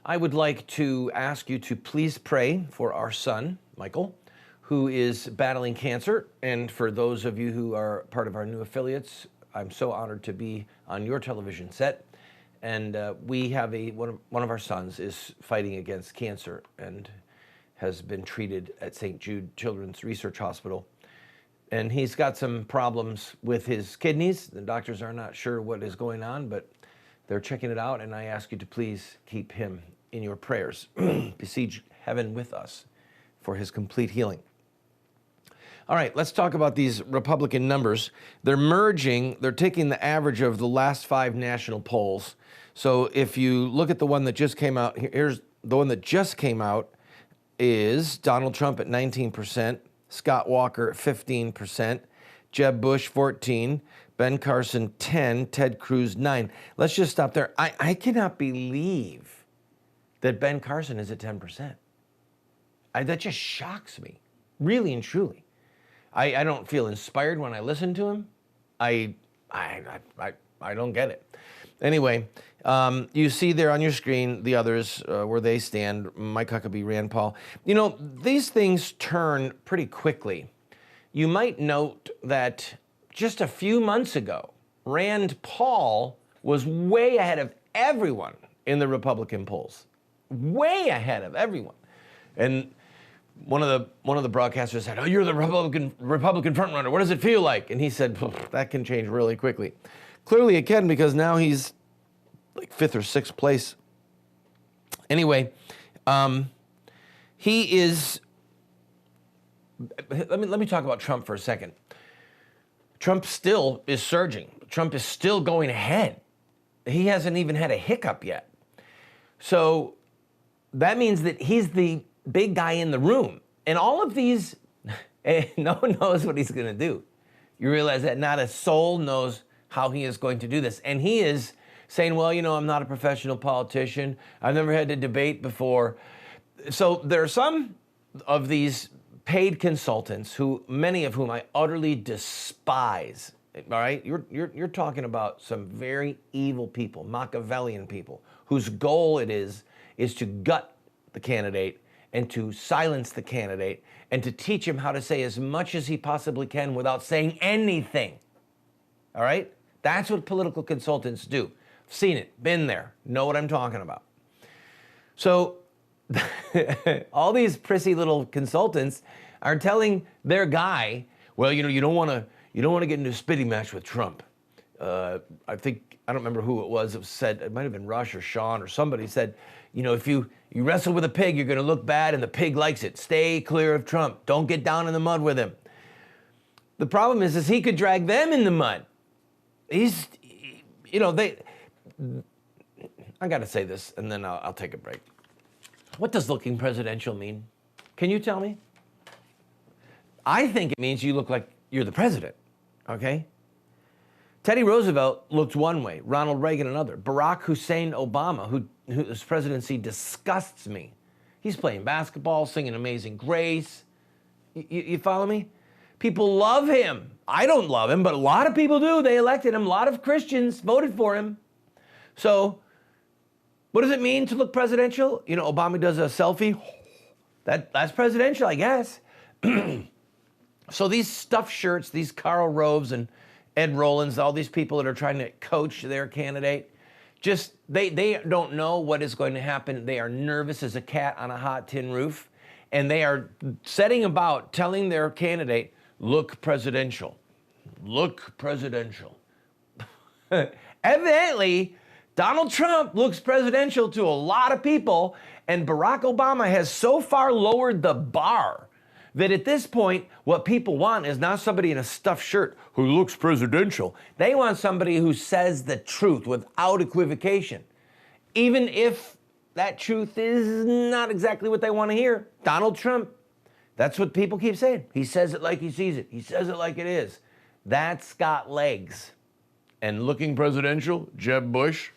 I would like to ask you to please pray for our son, Michael, who is battling cancer. And for those of you who are part of our new affiliates, I'm so honored to be on your television set. And we have one of our sons is fighting against cancer and has been treated at St. Jude Children's Research Hospital. And he's got some problems with his kidneys. The doctors are not sure what is going on, but they're checking it out. And I ask you to please keep him in your prayers. Besiege heaven with us for his complete healing. All right, let's talk about these Republican numbers. They're merging, they're taking the average of the last 5 national polls. So if you look at the one that just came out, here's the one that just came out is Donald Trump at 19%, Scott Walker at 15%, Jeb Bush 14%, Ben Carson 10%, Ted Cruz 9%. Let's just stop there. I cannot believe that Ben Carson is at 10%. That just shocks me, really and truly. I don't feel inspired when I listen to him. I don't get it. Anyway, you see there on your screen the others where they stand, Mike Huckabee, Rand Paul. You know, these things turn pretty quickly. You might note that just a few months ago, Rand Paul was way ahead of everyone in the Republican polls. Way ahead of everyone. And one of the broadcasters said, "Oh, you're the Republican frontrunner. What does it feel like?" And he said, "That can change really quickly." Clearly it can, because now he's like 5th or 6th place. Anyway, he is. Let me talk about Trump for a second. Trump still is surging. Trump is still going ahead. He hasn't even had a hiccup yet. So that means that he's the big guy in the room. And all of these, no one knows what he's going to do. You realize that not a soul knows how he is going to do this. And he is saying, well, you know, I'm not a professional politician. I've never had to debate before. So there are some of these paid consultants who, many of whom I utterly despise. All right, you're talking about some very evil people, Machiavellian people, whose goal it is to gut the candidate and to silence the candidate and to teach him how to say as much as he possibly can without saying anything. All right, that's what political consultants do. Seen it, been there, know what I'm talking about. So all these prissy little consultants are telling their guy, well, you know, you don't want to get into a spitting match with Trump. I don't remember who it was. It said, it might have been Rush or Sean or somebody said, you know, if you wrestle with a pig, you're going to look bad, and the pig likes it. Stay clear of Trump. Don't get down in the mud with him. The problem is he could drag them in the mud. He's, you know, I got to say this, and then I'll take a break. What does looking presidential mean? Can you tell me? I think it means you look like you're the president, okay? Teddy Roosevelt looked one way, Ronald Reagan another. Barack Hussein Obama, whose presidency disgusts me. He's playing basketball, singing Amazing Grace. You follow me? People love him. I don't love him, but a lot of people do. They elected him. A lot of Christians voted for him. So what does it mean to look presidential? You know, Obama does a selfie. That's presidential, I guess. So these stuffed shirts, these Karl Roves and Ed Rollins, all these people that are trying to coach their candidate, just they don't know what is going to happen. They are nervous as a cat on a hot tin roof, and they are setting about telling their candidate, look presidential. Look presidential. Evidently, Donald Trump looks presidential to a lot of people, and Barack Obama has so far lowered the bar that at this point, what people want is not somebody in a stuffed shirt who looks presidential. They want somebody who says the truth without equivocation, even if that truth is not exactly what they want to hear. Donald Trump, that's what people keep saying. He says it like he sees it. He says it like it is. That's got legs. And looking presidential, Jeb Bush.